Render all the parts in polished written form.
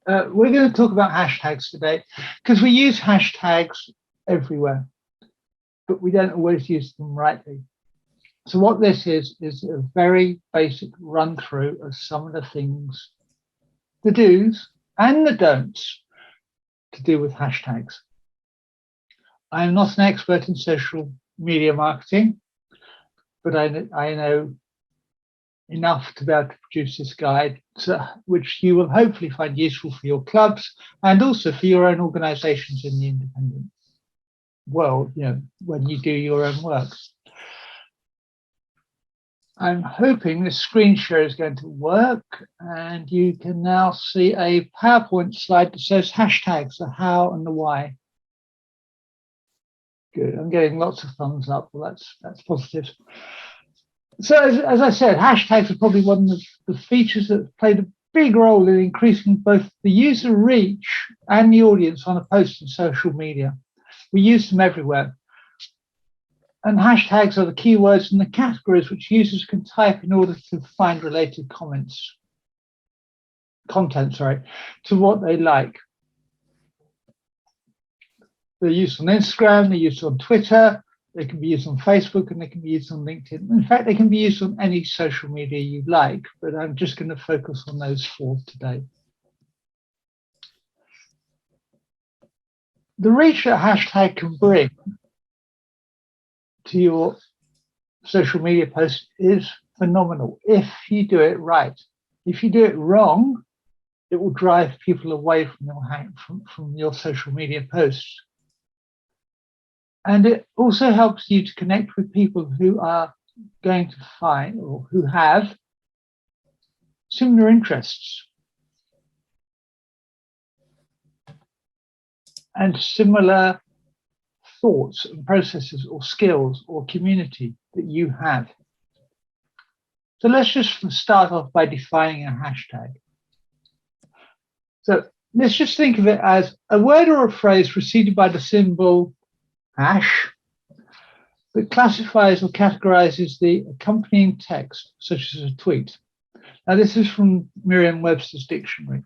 We're going to talk about hashtags today because we use hashtags everywhere, but we don't always use them rightly. So what this is a very basic run through of some of the things, the do's and the don'ts to do with hashtags. I am not an expert in social media marketing, but I know enough to be able to produce this guide, which you will hopefully find useful for your clubs and also for your own organizations in the independent world, when you do your own work. I'm hoping this screen share is going to work, and you can now see a PowerPoint slide that says hashtags, the how and the why. Good, I'm getting lots of thumbs up. Well, that's positive. So as I said, hashtags are probably one of the features that have played a big role in increasing both the user reach and the audience on a post in social media. We use them everywhere. And hashtags are the keywords and the categories which users can type in order to find related content, to what they like. They're used on Instagram, they're used on Twitter, they can be used on Facebook, and they can be used on LinkedIn. In fact, they can be used on any social media you like, but I'm just going to focus on those 4 today. The reach that hashtag can bring to your social media post is phenomenal if you do it right. If you do it wrong, it will drive people away from your social media posts. And it also helps you to connect with people who are going to find or who have similar interests and similar thoughts and processes or skills or community that you have. So let's just start off by defining a hashtag. So let's just think of it as a word or a phrase preceded by the symbol hash that classifies or categorizes the accompanying text, such as a tweet. Now, this is from Merriam-Webster's dictionary.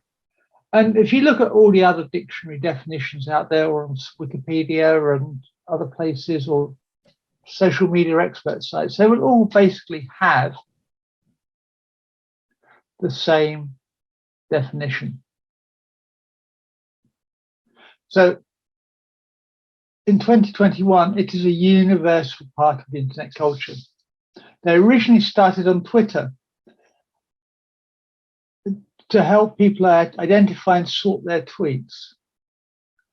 And if you look at all the other dictionary definitions out there, or on Wikipedia and other places, or social media expert sites, they will all basically have the same definition. So in 2021, it is a universal part of the internet culture. They originally started on Twitter to help people identify and sort their tweets.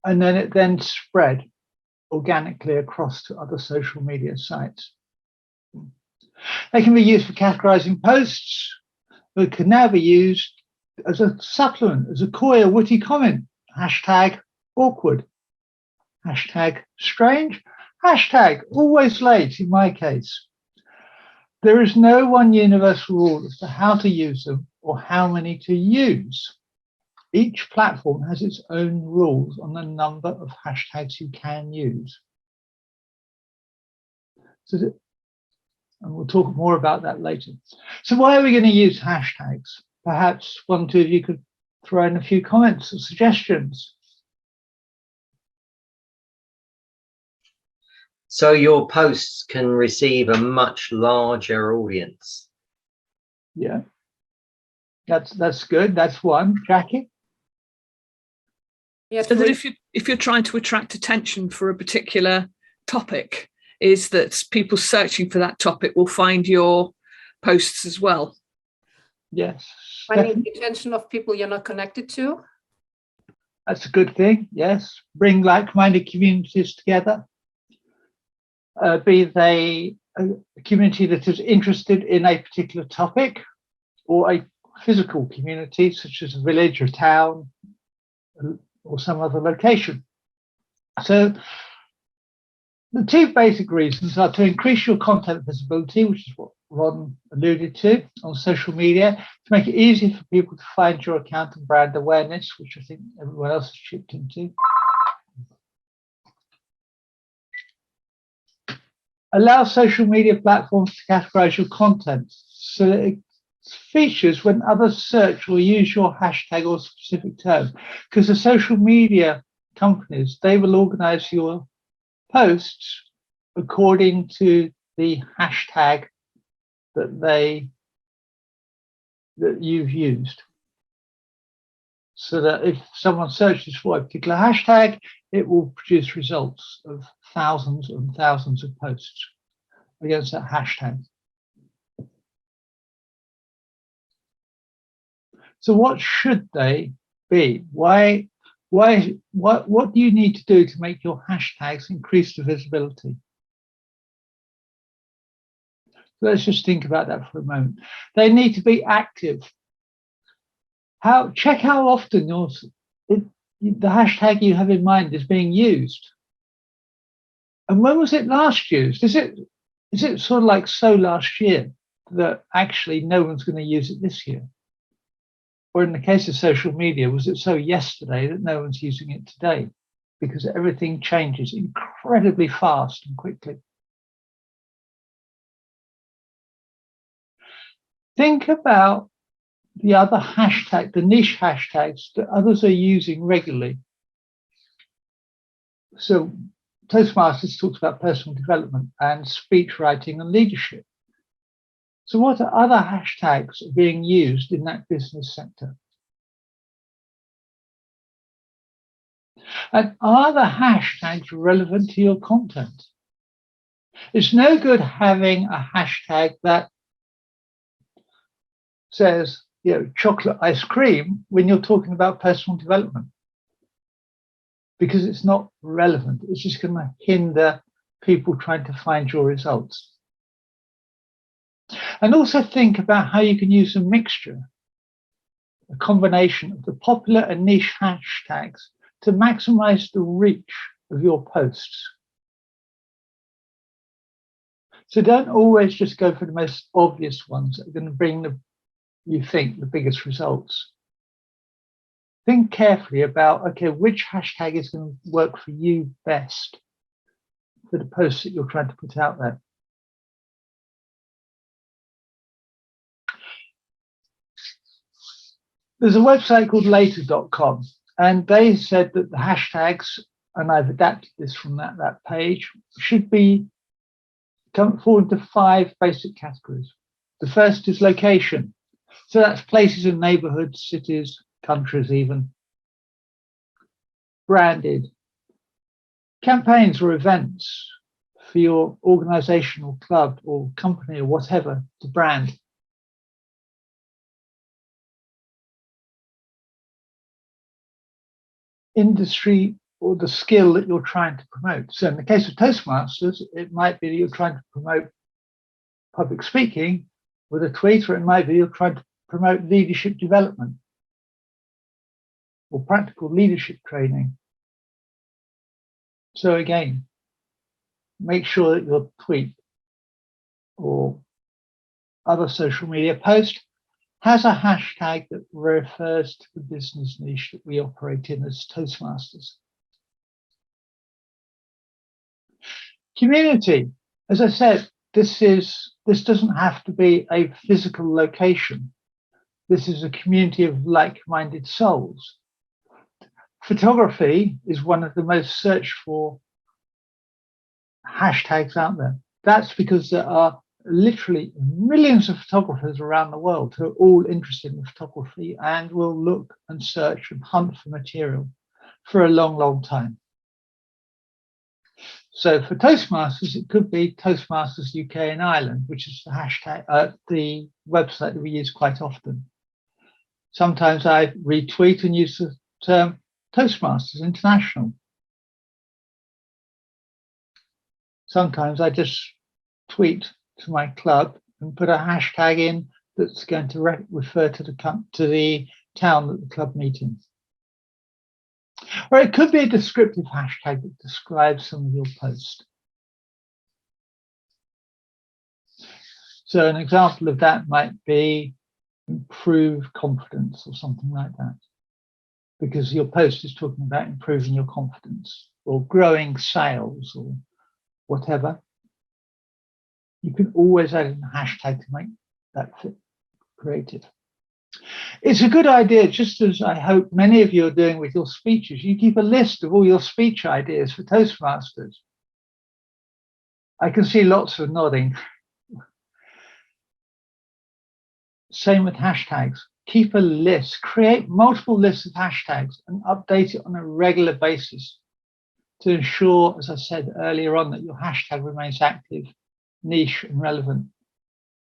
And then it then spread organically across to other social media sites. They can be used for categorizing posts, but can now be used as a supplement, as a coy or witty comment. Hashtag awkward. Hashtag strange, hashtag always late in my case. There is no one universal rule as to how to use them or how many to use. Each platform has its own rules on the number of hashtags you can use. And we'll talk more about that later. So why are we going to use hashtags? Perhaps 1 or 2 of you could throw in a few comments or suggestions. So your posts can receive a much larger audience. Yeah, that's good. That's one. Jackie? Yeah, so that if you're trying to attract attention for a particular topic, is that people searching for that topic will find your posts as well. Yes. Finding the attention of people you're not connected to. That's a good thing. Yes. Bring like-minded communities together. Be they a community that is interested in a particular topic, or a physical community such as a village or town or some other location. So the 2 basic reasons are to increase your content visibility, which is what Ron alluded to on social media, to make it easier for people to find your account and brand awareness, which I think everyone else has chipped into. Allow social media platforms to categorize your content so that features when others search or use your hashtag or specific term, because the social media companies, they will organize your posts according to the hashtag that you've used. So that if someone searches for a particular hashtag, it will produce results of thousands and thousands of posts against that hashtag. So what should they be? What do you need to do to make your hashtags increase the visibility? So let's just think about that for a moment. They need to be active. Check how often the hashtag you have in mind is being used. And when was it last used? Is it sort of like so last year that actually no one's going to use it this year? Or in the case of social media, was it so yesterday that no one's using it today? Because everything changes incredibly fast and quickly. Think about the other hashtag, the niche hashtags that others are using regularly. So Toastmasters talks about personal development and speech writing and leadership. So what other hashtags are being used in that business sector? And are the hashtags relevant to your content? It's no good having a hashtag that says, chocolate ice cream when you're talking about personal development, because it's not relevant. It's just going to hinder people trying to find your results. And also think about how you can use a mixture, a combination of the popular and niche hashtags to maximize the reach of your posts. So don't always just go for the most obvious ones that are going to bring the biggest results. Think carefully about, okay, which hashtag is going to work for you best for the posts that you're trying to put out there. There's a website called later.com, and they said that the hashtags, and I've adapted this from that page, should fall into 5 basic categories. The first is location. So that's places and neighborhoods, cities, countries even. Branded. Campaigns or events for your organization or club or company or whatever to brand. Industry or the skill that you're trying to promote. So in the case of Toastmasters, it might be that you're trying to promote public speaking with a tweet, or it might be you're trying to promote leadership development or practical leadership training. So again, make sure that your tweet or other social media post has a hashtag that refers to the business niche that we operate in as Toastmasters. Community. As I said, this doesn't have to be a physical location. This is a community of like-minded souls. Photography is one of the most searched for hashtags out there. That's because there are literally millions of photographers around the world who are all interested in photography and will look and search and hunt for material for a long, long time. So for Toastmasters, it could be Toastmasters UK and Ireland, which is the hashtag, the website that we use quite often. Sometimes I retweet and use the term Toastmasters International. Sometimes I just tweet to my club and put a hashtag in that's going to refer to the town that the club meet in. Or it could be a descriptive hashtag that describes some of your posts. So an example of that might be improve confidence or something like that, because your post is talking about improving your confidence or growing sales or whatever. You can always add in a hashtag to make that fit creative. It's a good idea, just as I hope many of you are doing with your speeches. You keep a list of all your speech ideas for Toastmasters. I can see lots of nodding. Same with hashtags. Keep a list, create multiple lists of hashtags and update it on a regular basis to ensure, as I said earlier on, that your hashtag remains active, niche and relevant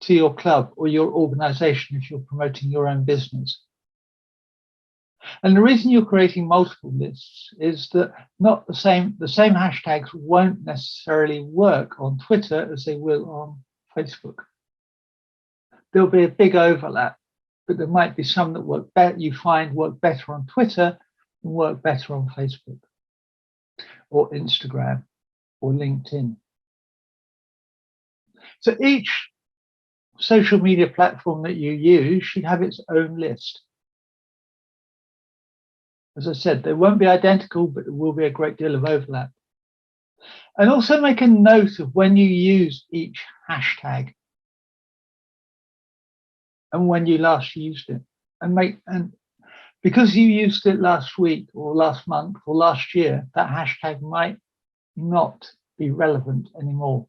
to your club or your organization if you're promoting your own business. And the reason you're creating multiple lists is that not the same hashtags won't necessarily work on Twitter as they will on Facebook. There'll be a big overlap, but there might be some that work better, you find work better on Twitter and work better on Facebook or Instagram or LinkedIn. So each social media platform that you use should have its own list. As I said, they won't be identical, but there will be a great deal of overlap. And also make a note of when you use each hashtag and when you last used it. And because you used it last week or last month or last year, that hashtag might not be relevant anymore.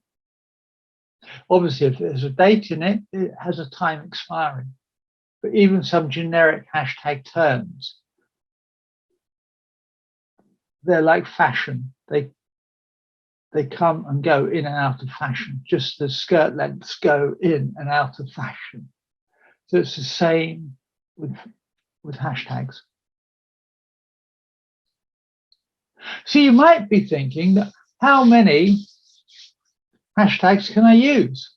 Obviously, if there's a date in it, it has a time expiring. But even some generic hashtag terms, they're like fashion. They come and go in and out of fashion, just as skirt lengths go in and out of fashion. So it's the same with hashtags. So you might be thinking that how many hashtags can I use?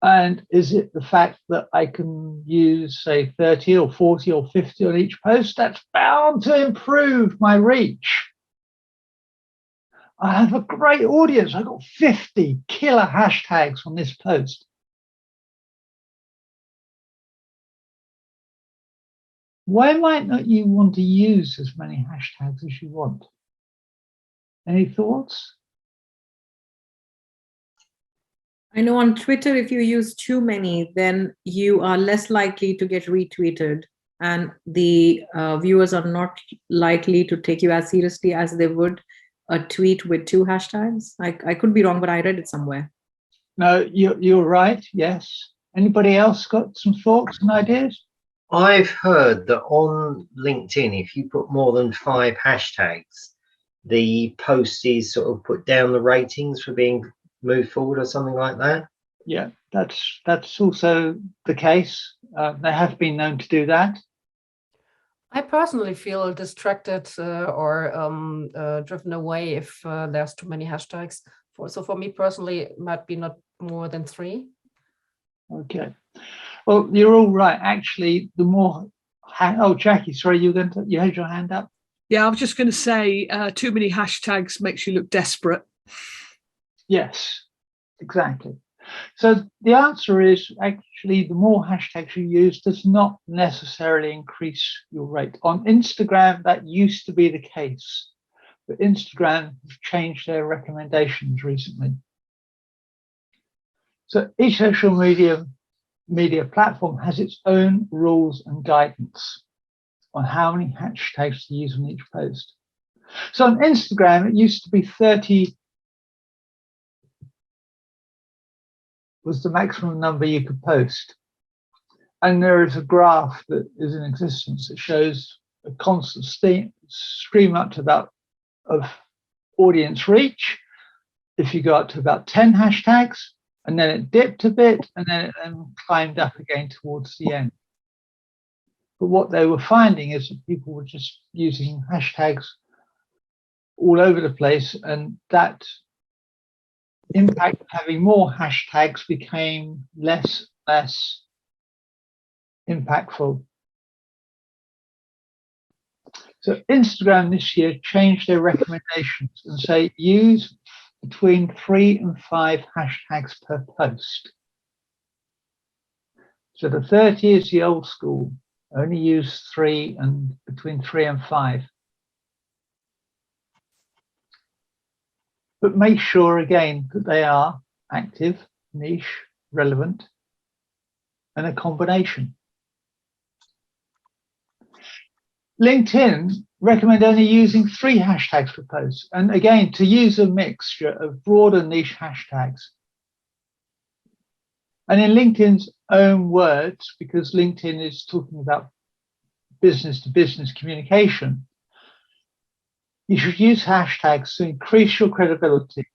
And is it the fact that I can use, say, 30 or 40 or 50 on each post? That's bound to improve my reach. I have a great audience. I've got 50 killer hashtags on this post. Why might not you want to use as many hashtags as you want? Any thoughts? I know on Twitter, if you use too many, then you are less likely to get retweeted, and the viewers are not likely to take you as seriously as they would a tweet with 2 hashtags. I could be wrong, but I read it somewhere. No, you're right. Yes. Anybody else got some thoughts and ideas? I've heard that on LinkedIn, if you put more than 5 hashtags, the post is sort of put down the ratings for being moved forward or something like that. Yeah, that's also the case. They have been known to do that. I personally feel distracted or driven away if there's too many hashtags. So for me personally, it might be not more than 3. Okay. Well, you're all right. Actually, the more. Oh, Jackie, sorry, you had your hand up. Yeah, I was just going to say too many hashtags makes you look desperate. Yes, exactly. So the answer is actually the more hashtags you use does not necessarily increase your rate. On Instagram, that used to be the case, but Instagram has changed their recommendations recently. So each social media platform has its own rules and guidance on how many hashtags to use on each post. So on Instagram, it used to be 30 was the maximum number you could post. And there is a graph that is in existence that shows a constant stream up to about of audience reach. If you go up to about 10 hashtags, and then it dipped a bit, and then it climbed up again towards the end. But what they were finding is that people were just using hashtags all over the place, and that impact of having more hashtags became less impactful. So Instagram this year changed their recommendations and say use between 3 and 5 hashtags per post. So the 30 is the old school, only use 3 and between 3 and 5. But make sure again that they are active, niche, relevant, and a combination. LinkedIn recommend only using 3 hashtags for posts. And again, to use a mixture of broad and niche hashtags. And in LinkedIn's own words, because LinkedIn is talking about business to business communication, you should use hashtags to increase your credibility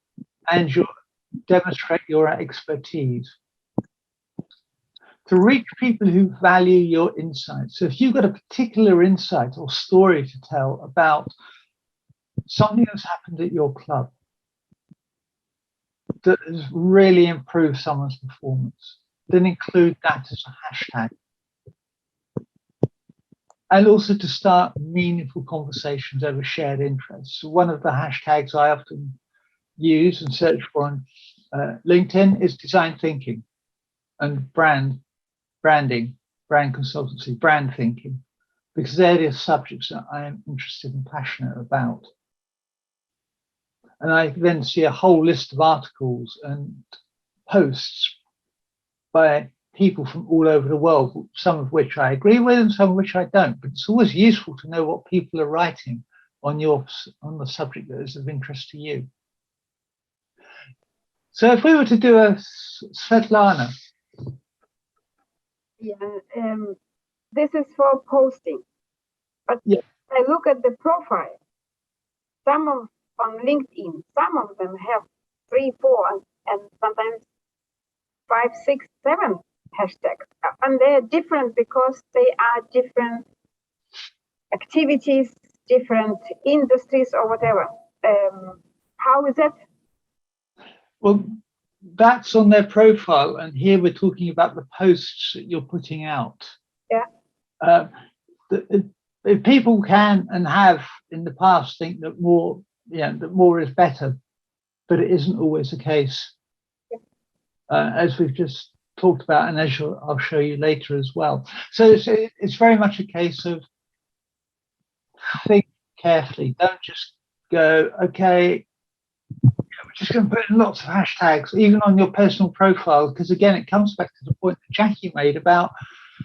and demonstrate your expertise. To reach people who value your insights. So if you've got a particular insight or story to tell about something that's happened at your club that has really improved someone's performance, then include that as a hashtag. And also to start meaningful conversations over shared interests. So one of the hashtags I often use and search for on LinkedIn is design thinking and branding, brand consultancy, brand thinking, because they're the subjects that I am interested and passionate about. And I then see a whole list of articles and posts by people from all over the world, some of which I agree with and some of which I don't. But it's always useful to know what people are writing on the subject that is of interest to you. So if we were to do a Svetlana. Yeah, this is for posting. But yeah. I look at the profile. Some of on LinkedIn, some of them have 3, 4, and sometimes 5, 6, 7 hashtags, and they're different because they are different activities, different industries, or whatever. How is that? Well, that's on their profile, and here we're talking about the posts that you're putting out. Yeah. If people can and have in the past think that more is better, but it isn't always the case. As we've just talked about, and as I'll show you later as well. So it's very much a case of think carefully. Don't just go, okay, we're just going to put in lots of hashtags, even on your personal profile, because again, it comes back to the point that Jackie made about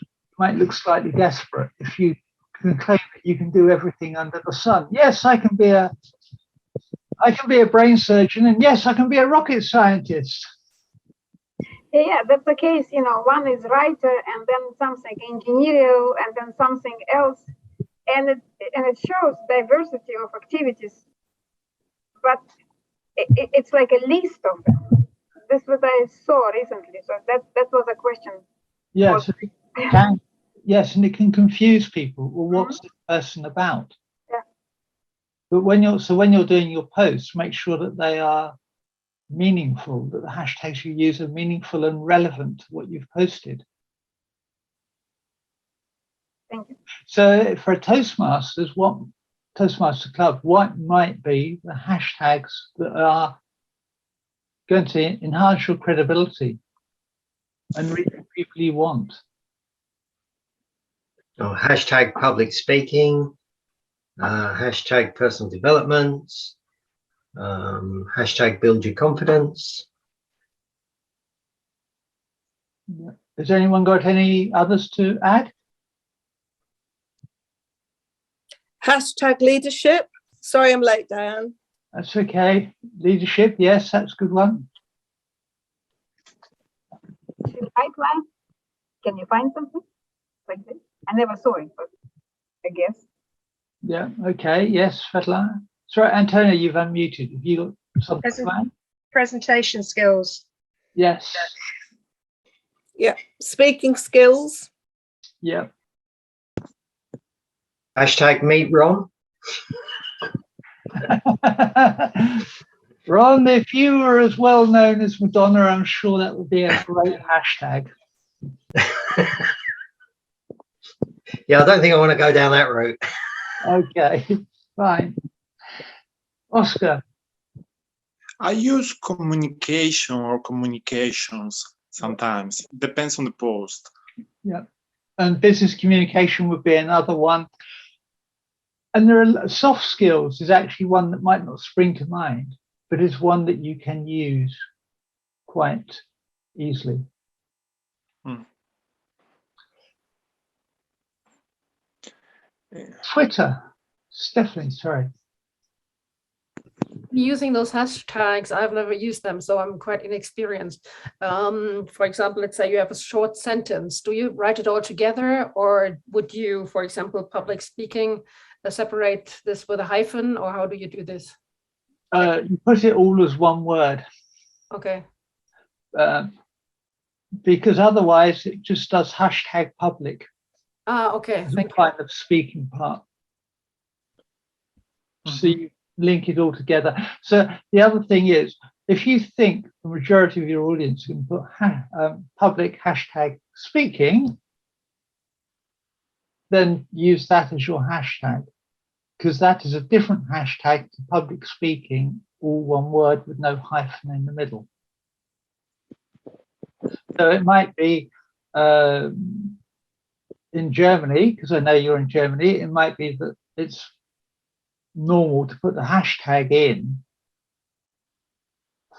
you might look slightly desperate if you can claim that you can do everything under the sun. Yes, I can be a brain surgeon, and yes, I can be a rocket scientist. Yeah, that's the case. One is writer, and then something engineering, and then something else, and it shows diversity of activities. But it's like a list of them. This is what I saw recently. So that was a question. Yes, yes, and it can confuse people. Well, what's this person about? Yeah. But when you're doing your posts, make sure that they are meaningful, that the hashtags you use are meaningful and relevant to what you've posted. Thank you. So for a Toastmaster Club, what might be the hashtags that are going to enhance your credibility and reach the people you want? Oh, hashtag public speaking, hashtag personal development, hashtag build your confidence. Yeah. Has anyone got any others to add? Hashtag leadership. Sorry I'm late, Diane. That's okay. Leadership, yes, that's a good one. Pipeline. Can you find something like this? I never saw it, but I guess. Yeah, okay, yes, Svetlana. Sorry, Antonia, you've unmuted. Have you got something to add? Presentation skills. Yes. Yeah, speaking skills. Yeah. Hashtag meet Ron. Ron, if you were as well known as Madonna, I'm sure that would be a great hashtag. Yeah, I don't think I want to go down that route. Okay, fine. Oscar. I use communication or communications sometimes. Depends on the post. Yeah. And business communication would be another one. And there are soft skills is actually one that might not spring to mind, but is one that you can use quite easily. Twitter, Stephanie, sorry. Using those hashtags, I've never used them, so I'm quite inexperienced. For example, let's say you have a short sentence. Do you write it all together, or would you, for example, public speaking, separate this with a hyphen, or how do you do this? You put it all as one word. Okay. Because otherwise it just does hashtag public. Okay, thank you. Kind of speaking part. So you link it all together. So the other thing is, if you think the majority of your audience can put public hashtag speaking, then use that as your hashtag, because that is a different hashtag to public speaking, all one word with no hyphen in the middle. So it might be in Germany, because I know you're in Germany, it might be that it's normal to put the hashtag in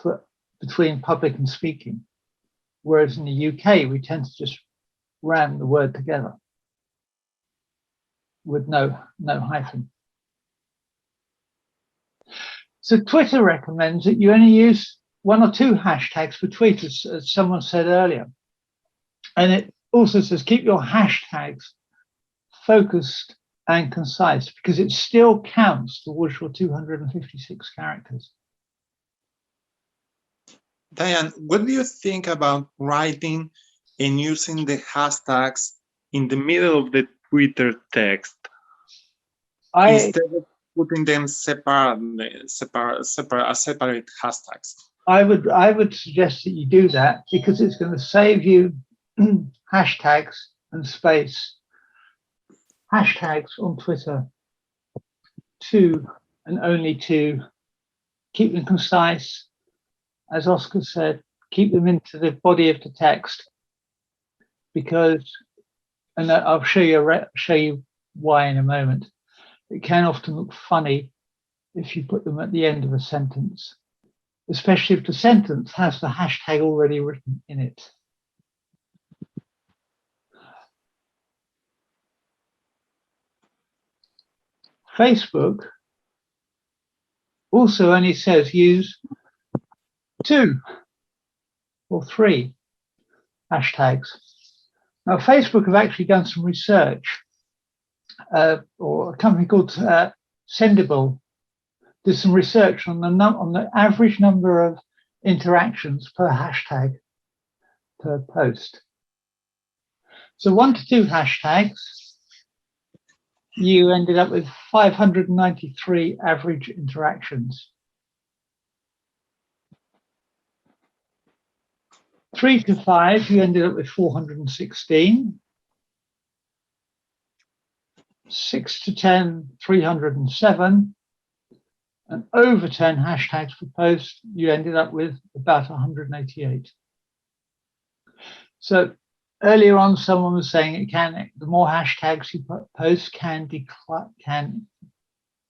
for between public and speaking, whereas in the UK we tend to just ram the word together with no hyphen. So Twitter recommends that you only use 1 or 2 hashtags for tweets, as someone said earlier, and it also says keep your hashtags focused and concise, because it still counts towards your 256 characters. Diane, what do you think about writing and using the hashtags in the middle of the Twitter text instead of putting them separate hashtags? I would suggest that you do that, because it's going to save you hashtags and space. Hashtags on Twitter, 2 and only 2. Keep them concise. As Oscar said, keep them into the body of the text, because, and I'll show you why in a moment, it can often look funny if you put them at the end of a sentence, especially if the sentence has the hashtag already written in it. Facebook also only says use 2 or 3 hashtags. Now, Facebook have actually done some research, or a company called Sendable did some research on the average number of interactions per hashtag per post. So 1 to 2 hashtags, you ended up with 593 average interactions. 3 to 5, you ended up with 416. 6 to 10, 307. And over 10 hashtags per post, you ended up with about 188. So earlier on, someone was saying the more hashtags you post can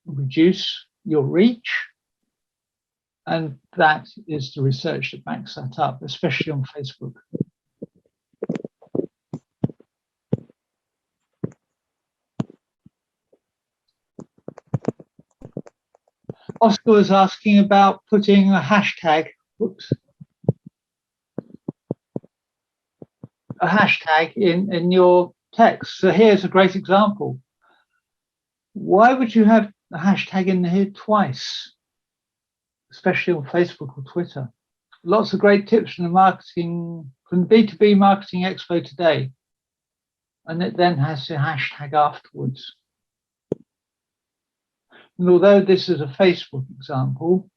reduce your reach. And that is the research that backs that up, especially on Facebook. Oscar was asking about putting a hashtag, in your text. So here's a great example. Why would you have a hashtag in here twice, especially on Facebook or Twitter? Lots of great tips from the B2B MarketingExpo today. And it then has the hashtag afterwards. And although this is a Facebook example,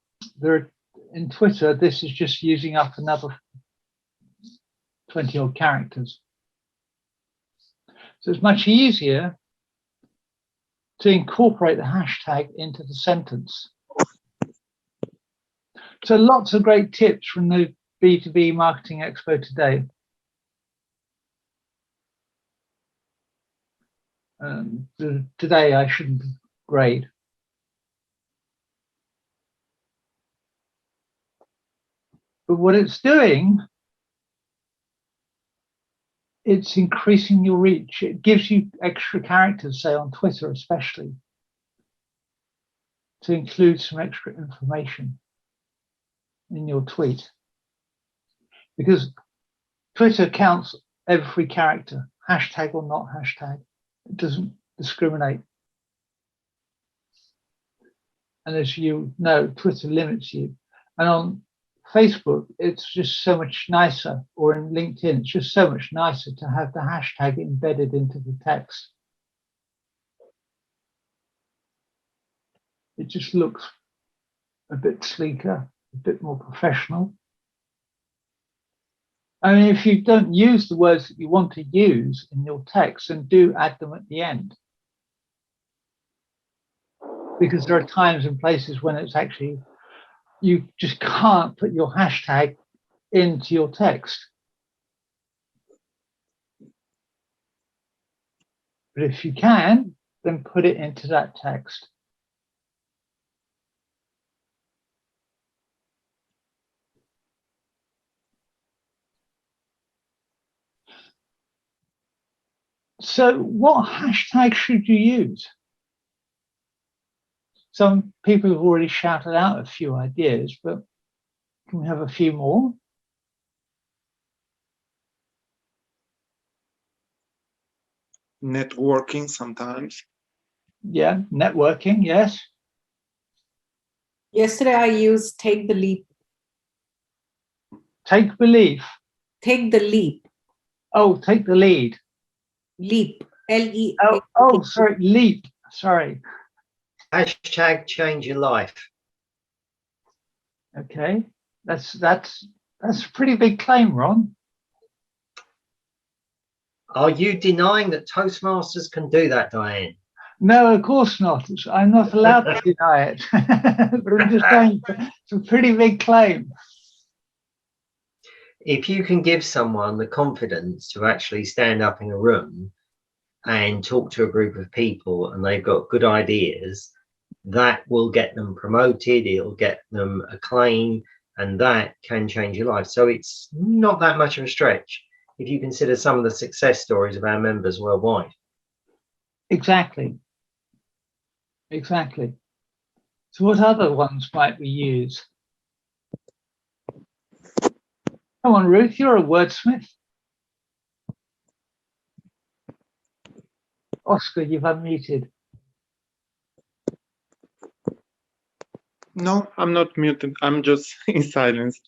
in Twitter, this is just using up another 20 odd characters. So it's much easier to incorporate the hashtag into the sentence. So lots of great tips from the B2B MarketingExpo today. Today I shouldn't grade. But what it's doing it's increasing your reach. It gives you extra characters, say on Twitter especially, to include some extra information in your tweet. Because Twitter counts every character, hashtag or not hashtag. It doesn't discriminate. And as you know, Twitter limits you. And on Facebook, it's just so much nicer, or in LinkedIn, it's just so much nicer to have the hashtag embedded into the text. It just looks a bit sleeker, a bit more professional. I mean, if you don't use the words that you want to use in your text, then do add them at the end. Because there are times and places when it's actually, you just can't put your hashtag into your text. But if you can, then put it into that text. So what hashtag should you use? Some people have already shouted out a few ideas, but can we have a few more? Networking sometimes. Yeah, networking, yes. Yesterday I used take the leap. Take belief. Take the leap. Oh, take the lead. Leap. L-E. Oh, sorry, leap. Sorry. Hashtag change your life. Okay, that's a pretty big claim, Ron. Are you denying that Toastmasters can do that, Diane? No, of course not. I'm not allowed to deny it. But I'm just saying it's a pretty big claim. If you can give someone the confidence to actually stand up in a room and talk to a group of people and they've got good ideas, that will get them promoted, it'll get them acclaim, and that can change your life. So it's not that much of a stretch if you consider some of the success stories of our members worldwide. Exactly. Exactly. So what other ones might we use? Come on, Ruth, you're a wordsmith. Oscar, you've unmuted. No, I'm not muted. I'm just in silence.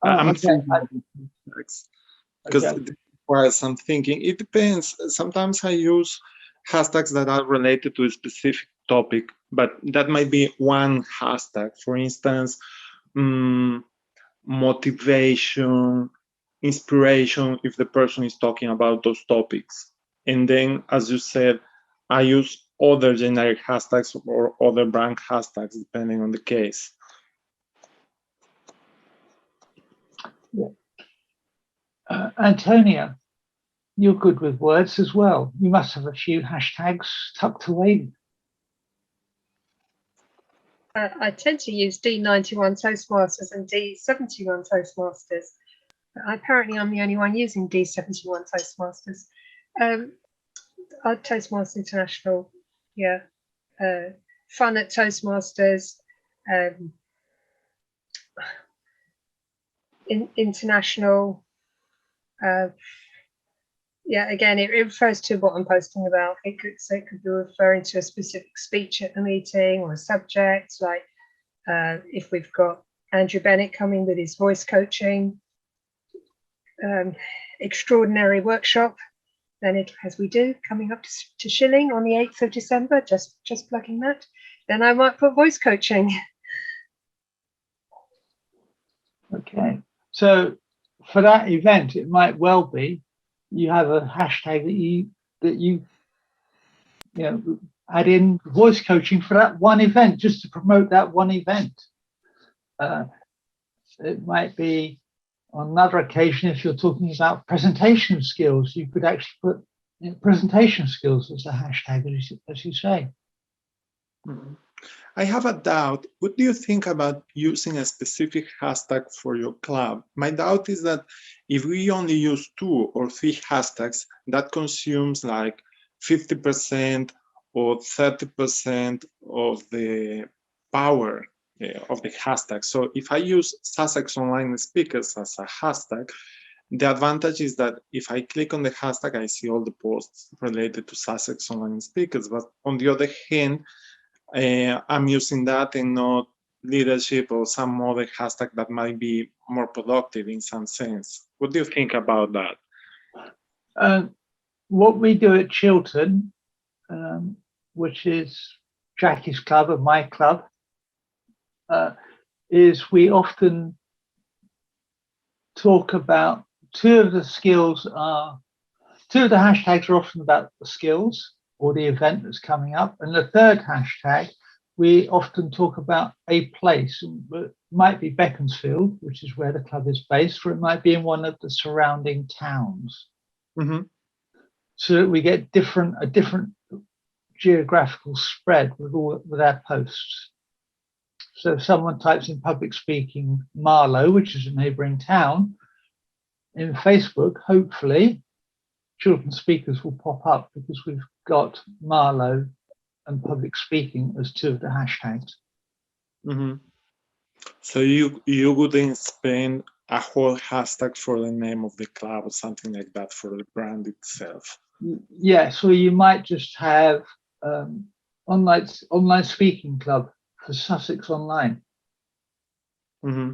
Oh, I'm okay. thinking because Okay. it requires some thinking. It depends. Sometimes I use hashtags that are related to a specific topic, but that might be one hashtag. For instance, motivation, inspiration, if the person is talking about those topics. And then, as you said, I use other generic hashtags or other brand hashtags, depending on the case. Yeah. Antonia, you're good with words as well. You must have a few hashtags tucked away. I tend to use D91 Toastmasters and D71 Toastmasters. Apparently, I'm the only one using D71 Toastmasters. Toastmasters International, yeah. Fun at Toastmasters. International. Yeah, again, it refers to what I'm posting about. It could be referring to a specific speech at the meeting or a subject, like if we've got Andrew Bennett coming with his voice coaching extraordinary workshop, then it, as we do, coming up to Shilling on the 8th of December, just plugging that, then I might put voice coaching. Okay, so for that event, it might well be you have a hashtag that you add in voice coaching for that one event, just to promote that one event. It might be on another occasion, if you're talking about presentation skills, you could actually put presentation skills as a hashtag, as you say. Mm-hmm. I have a doubt. What do you think about using a specific hashtag for your club? My doubt is that if we only use 2 or 3 hashtags, that consumes like 50% or 30% of the power of the hashtag. So if I use Sussex Online Speakers as a hashtag, the advantage is that if I click on the hashtag, I see all the posts related to Sussex Online Speakers. But on the other hand, I'm using that and not leadership or some other hashtag that might be more productive in some sense. What do you think about that? What we do at Chiltern, which is Jackie's club and my club, is we often talk about two of the hashtags are often about the skills or the event that's coming up. And the third hashtag, we often talk about a place. It might be Beaconsfield, which is where the club is based, or it might be in one of the surrounding towns. Mm-hmm. So that we get a different geographical spread with our posts. So if someone types in public speaking Marlow, which is a neighbouring town, in Facebook, hopefully, Children Speakers will pop up because we've got Marlow and public speaking as 2 of the hashtags. Mm-hmm. So you wouldn't spend a whole hashtag for the name of the club or something like that for the brand itself? Yeah, so you might just have online speaking club for Sussex Online. Mm-hmm.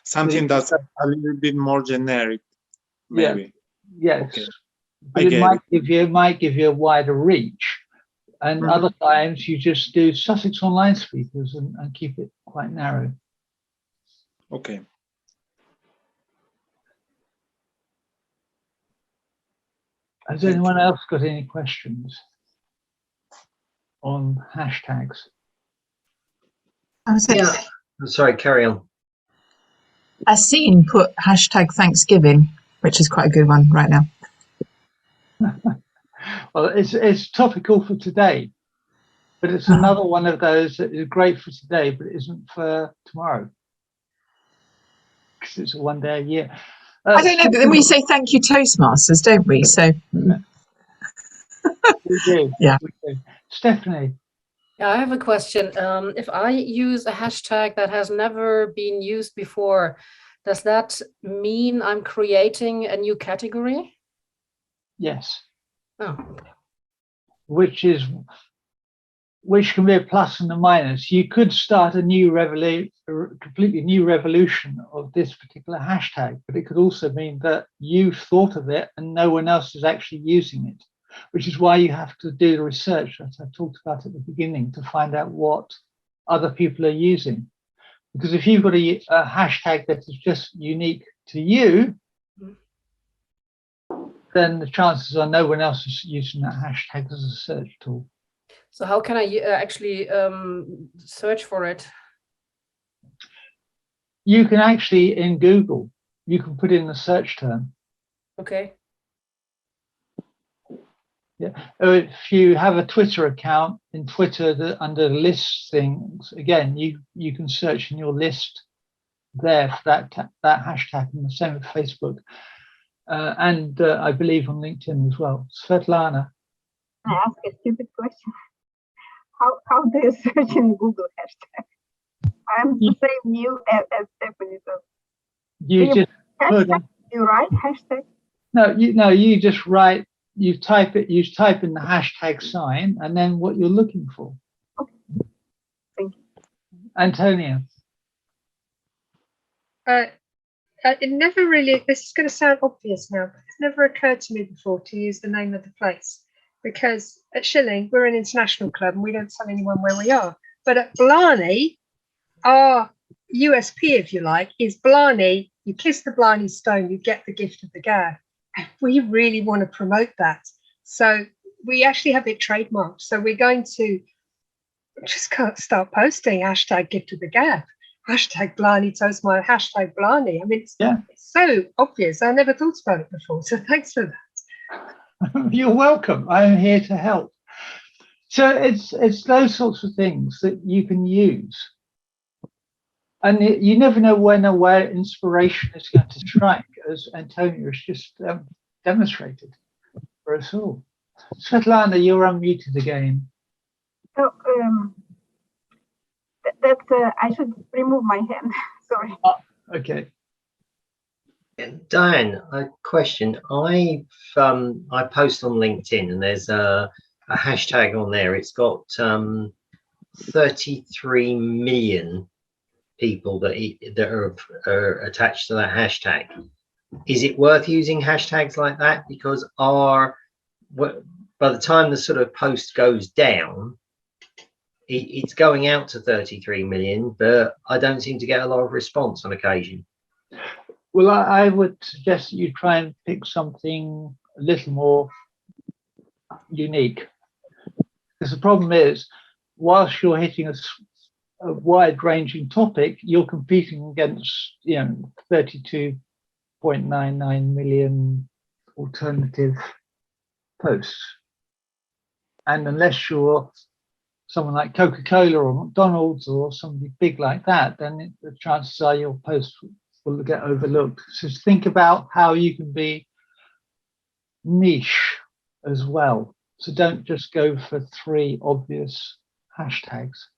Something that's a little bit more generic, maybe. Yeah, yes. Okay. But it might give you a wider reach. And other times you just do Sussex Online Speakers and keep it quite narrow. Okay. Has anyone else got any questions on hashtags? Yeah. Sorry, carry on. I've seen put hashtag Thanksgiving, which is quite a good one right now. Well, it's topical for today, but it's another one of those that is great for today, but it isn't for tomorrow because it's a 1 day a year. I don't know, but then we say thank you Toastmasters, don't we? So we do. Yeah. We do. Stephanie. Yeah, I have a question. If I use a hashtag that has never been used before, does that mean I'm creating a new category? Yes. Oh. Which can be a plus and a minus. You could start a completely new revolution of this particular hashtag, but it could also mean that you've thought of it and no one else is actually using it, which is why you have to do the research that I talked about at the beginning to find out what other people are using. Because if you've got a hashtag that is just unique to you, then the chances are no one else is using that hashtag as a search tool. So how can I actually search for it? You can actually, in Google, you can put in the search term. Okay. Yeah. If you have a Twitter account, in Twitter, under the lists things, again, you can search in your list there for that hashtag, and the same with Facebook. And I believe on LinkedIn as well. Svetlana. Can I ask a stupid question? How do you search in Google hashtag? I'm the same new as Stephanie. So You write hashtag? No, you just write. You type in the hashtag sign and then what you're looking for. Okay. Thank you. Antonia. It never really, this is going to sound obvious now, but it's never occurred to me before to use the name of the place, because at Schilling, we're an international club and we don't tell anyone where we are. But at Blarney, our USP, if you like, is Blarney. You kiss the Blarney stone, you get the gift of the gab. And we really want to promote that. So we actually have it trademarked. So we're going to just start posting hashtag gift of the gab, hashtag Blarney Toastmaster, hashtag Blarney. I mean, it's so obvious. I never thought about it before. So thanks for that. You're welcome. I'm here to help. So it's those sorts of things that you can use. And you never know when or where inspiration is going to strike, as Antonio has just demonstrated for us all. Svetlana, you're unmuted again. So I should remove my hand. Sorry. Oh, okay. Diane, a question. I post on LinkedIn and there's a hashtag on there. It's got 33 million people that are attached to that hashtag. Is it worth using hashtags like that? Because by the time the sort of post goes down, it's going out to 33 million, but I don't seem to get a lot of response on occasion. Well, I would suggest that you try and pick something a little more unique. Because the problem is, whilst you're hitting a wide-ranging topic, you're competing against 32.99 million alternative posts. And unless you're someone like Coca-Cola or McDonald's or somebody big like that, then the chances are your post will get overlooked. So think about how you can be niche as well. So don't just go for 3 obvious hashtags.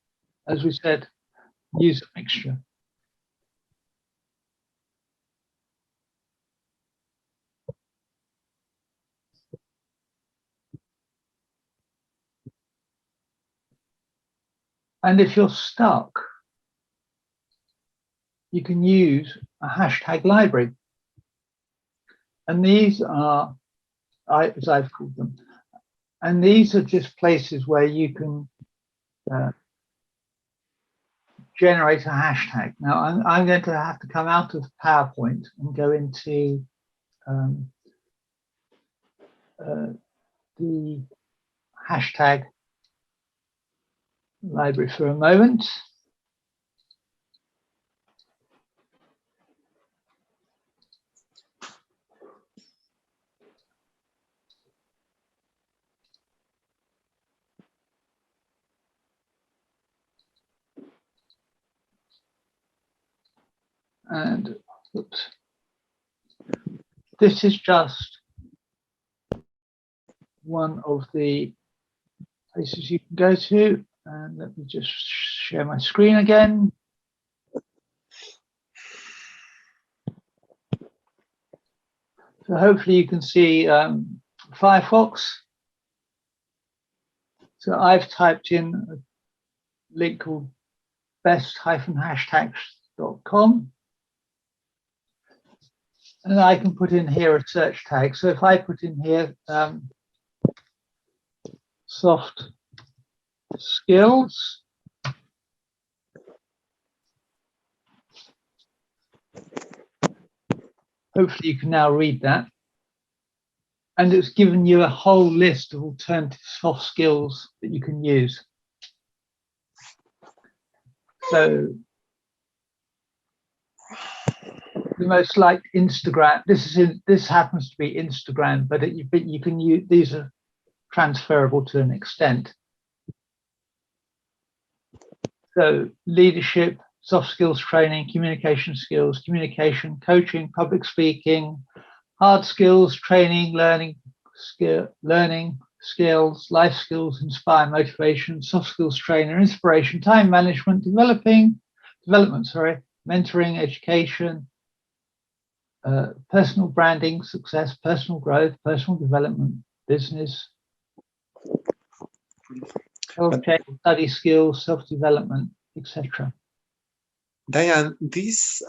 As we said, use a mixture. And if you're stuck, you can use a hashtag library. And these are, as I've called them, and these are just places where you can generate a hashtag. Now, I'm going to have to come out of PowerPoint and go into the hashtag library for a moment. And oops, this is just one of the places you can go to. And let me just share my screen again. So hopefully you can see Firefox. So I've typed in a link called best-hashtags.com. And I can put in here a search tag. So if I put in here soft skills, hopefully you can now read that. And it's given you a whole list of alternative soft skills that you can use. So the most liked Instagram, this happens to be Instagram, but you can use, these are transferable to an extent. So leadership, soft skills training, communication skills, communication, coaching, public speaking, hard skills, training, learning skills, life skills, inspire, motivation, soft skills trainer, inspiration, time management, development, mentoring, education, personal branding, success, personal growth, personal development, business, health check, study skills, self-development, etc. Diane, this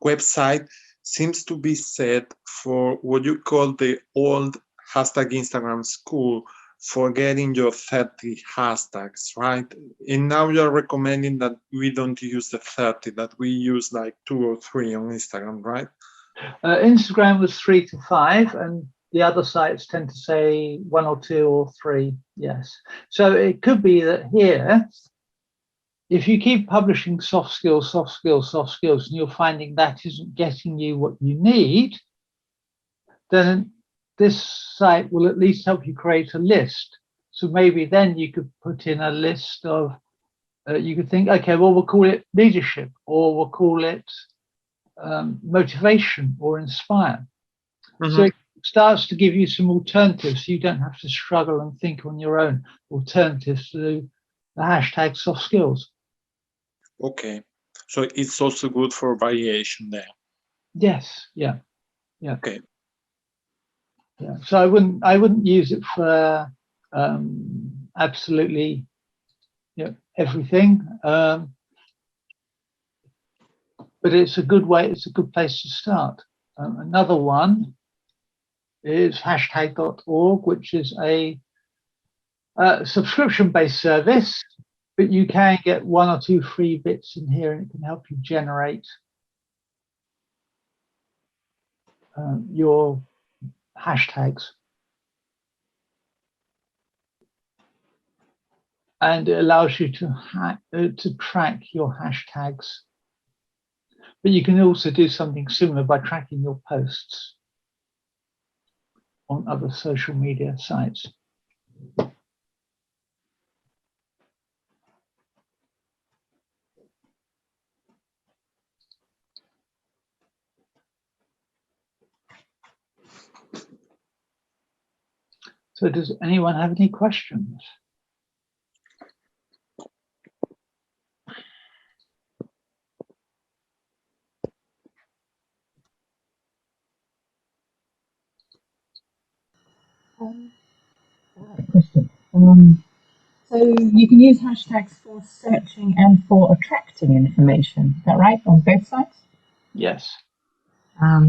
website seems to be set for what you call the old hashtag Instagram school for getting your 30 hashtags, right? And now you're recommending that we don't use the 30, that we use like 2 or 3 on Instagram, right? Instagram was 3 to 5, and the other sites tend to say 1 or 2 or 3, yes. So it could be that here, if you keep publishing soft skills, and you're finding that isn't getting you what you need, then this site will at least help you create a list. So maybe then you could put in a list of, you could think, okay, well, we'll call it leadership, or we'll call it motivation or inspire. So it starts to give you some alternatives. So you don't have to struggle and think on your own alternatives to the hashtag soft skills. Okay, so it's also good for variation there. Yes, yeah, yeah. Okay. Yeah. So I wouldn't use it for absolutely, you know, everything. But it's a good way. It's a good place to start. Another one is hashtag.org, which is a subscription-based service, but you can get 1 or 2 free bits in here, and it can help you generate your hashtags. And it allows you to track your hashtags. But you can also do something similar by tracking your posts on other social media sites. So does anyone have any questions? Question. So you can use hashtags for searching and for attracting information. Is that right, on both sides? Yes.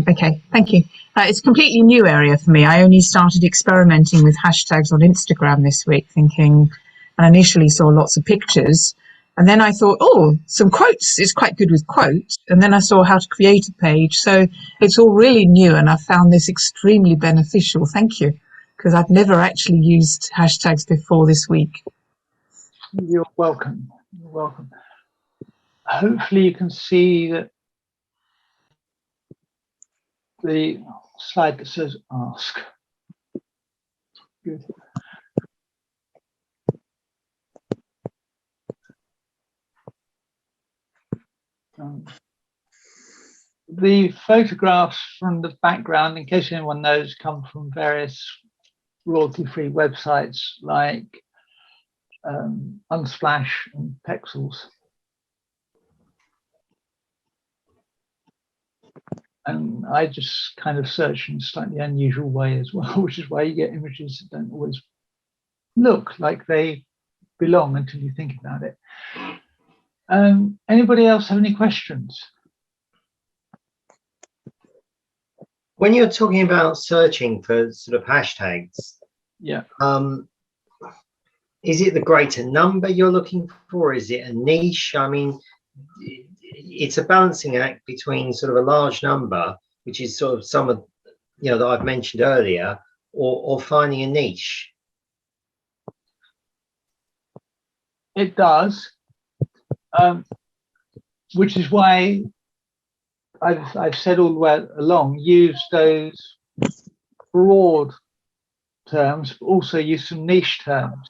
Okay, thank you. It's a completely new area for me. I only started experimenting with hashtags on Instagram this week, thinking, and initially saw lots of pictures. And then I thought, oh, some quotes is quite good with quotes. And then I saw how to create a page. So it's all really new, and I found this extremely beneficial. Thank you, because I've never actually used hashtags before this week. You're welcome. You're welcome. Hopefully you can see that the slide that says ask. Good. The photographs from the background, in case anyone knows, come from various royalty-free websites like Unsplash and Pexels. And I just kind of search in a slightly unusual way as well, which is why you get images that don't always look like they belong until you think about it. Anybody else have any questions? When you're talking about searching for sort of hashtags, Yeah. Is it the greater number you're looking for? Is it a niche? I mean, it's a balancing act between sort of a large number, which is sort of some of, you know, that I've mentioned earlier, or finding a niche. It does, which is why I've said all the way along, use those broad terms, but also use some niche terms.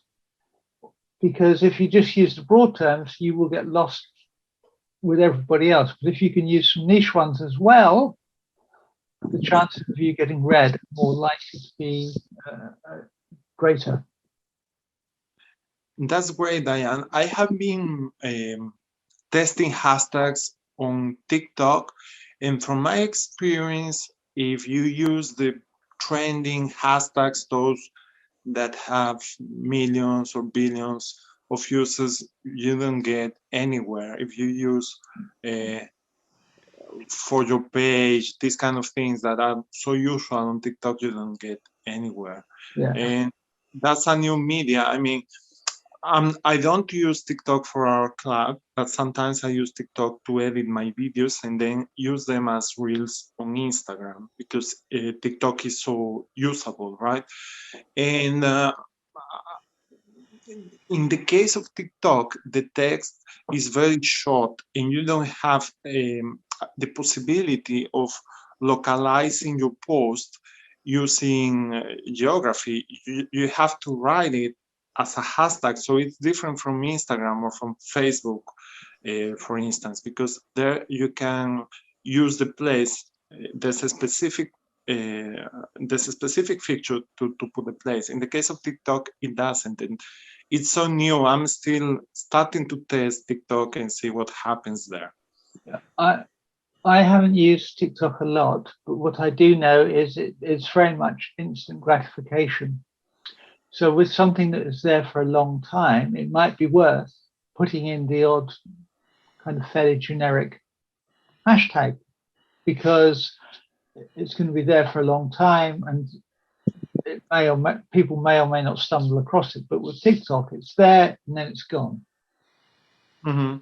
Because if you just use the broad terms, you will get lost with everybody else. But if you can use some niche ones as well, the chances of you getting read are more likely to be greater. That's great, Diane. I have been testing hashtags on TikTok, and from my experience, if you use the trending hashtags, those that have millions or billions of users, you don't get anywhere. If you use for your page, these kind of things that are so usual on TikTok, you don't get anywhere. Yeah. And that's a new media. I mean, I don't use TikTok for our club, but sometimes I use TikTok to edit my videos and then use them as reels on Instagram, because TikTok is so usable, right? And in the case of TikTok, the text is very short and you don't have the possibility of localizing your post using geography. You have to write it as a hashtag, so it's different from Instagram or from Facebook, for instance, because there you can use the place. There's a specific feature to put the place. In the case of TikTok, it doesn't, and it's so new. I'm still starting to test TikTok and see what happens there. Yeah, I haven't used TikTok a lot, but what I do know is it's very much instant gratification. So with something that is there for a long time, it might be worth putting in the odd kind of fairly generic hashtag, because it's going to be there for a long time, and it people may or may not stumble across it. But with TikTok, it's there and then it's gone. Mm-hmm.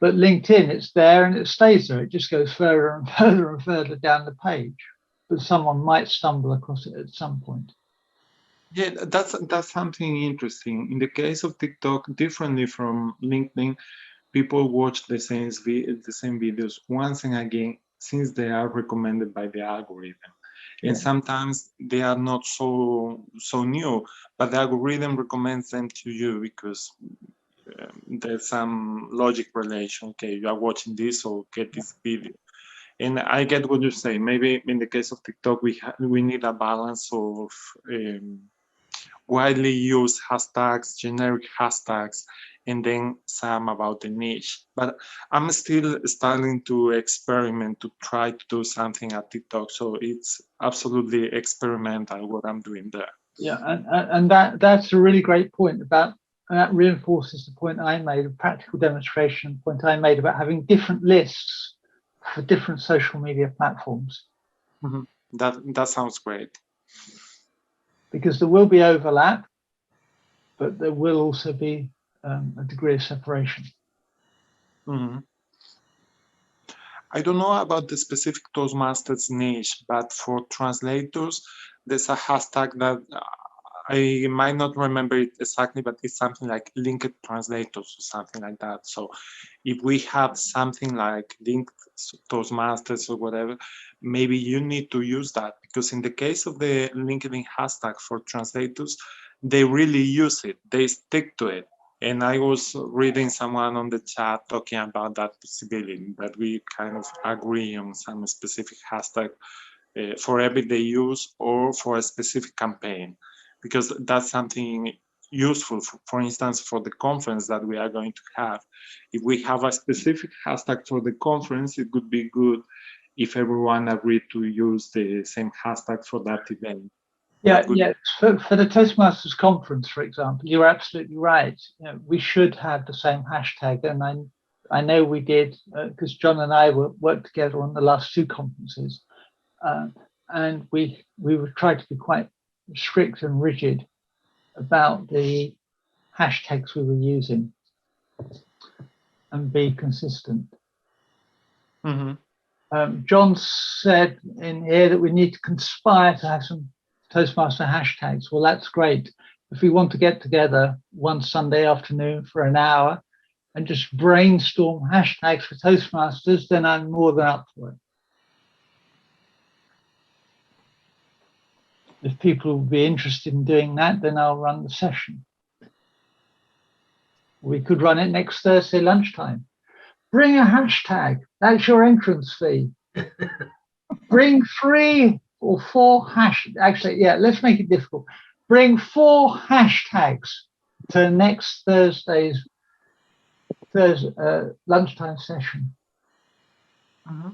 But LinkedIn, it's there and it stays there. It just goes further and further and further down the page. But someone might stumble across it at some point. Yeah, that's something interesting. In the case of TikTok, differently from LinkedIn, people watch the same videos once and again since they are recommended by the algorithm. And sometimes they are not so new, but the algorithm recommends them to you because there's some logic relation. Okay, you are watching this, so get this video. And I get what you say. Maybe in the case of TikTok, we need a balance of widely used hashtags, generic hashtags, and then some about the niche. But I'm still starting to experiment to try to do something at TikTok. So it's absolutely experimental what I'm doing there. Yeah, and that's a really great point about, and that reinforces the point I made, a practical demonstration point I made about having different lists for different social media platforms. Mm-hmm. That sounds great. Because there will be overlap, but there will also be a degree of separation. Mm-hmm. I don't know about the specific Toastmasters niche, but for translators, there's a hashtag that I might not remember it exactly, but it's something like linked translators or something like that. So if we have something like linked Toastmasters or whatever, maybe you need to use that, because in the case of the LinkedIn hashtag for translators, they really use it. They stick to it. And I was reading someone on the chat talking about that possibility, that we kind of agree on some specific hashtag for everyday use or for a specific campaign, because that's something useful, for instance, for the conference that we are going to have. If we have a specific hashtag for the conference, it would be good if everyone agreed to use the same hashtag for that event. Yeah. For the Toastmasters conference, for example, you're absolutely right. You know, we should have the same hashtag, and I know we did, because John and I worked together on the last two conferences, and we would try to be quite strict and rigid about the hashtags we were using and be consistent. Mm-hmm. John said in here that we need to conspire to have some Toastmaster hashtags. Well, that's great. If we want to get together one Sunday afternoon for an hour and just brainstorm hashtags for Toastmasters, then I'm more than up for it. If people will be interested in doing that, then I'll run the session. We could run it next Thursday lunchtime. Bring a hashtag. That's your entrance fee. Bring 3 or 4 hashtags. Actually, yeah, let's make it difficult. Bring 4 hashtags to next Thursday's lunchtime session. Mm-hmm.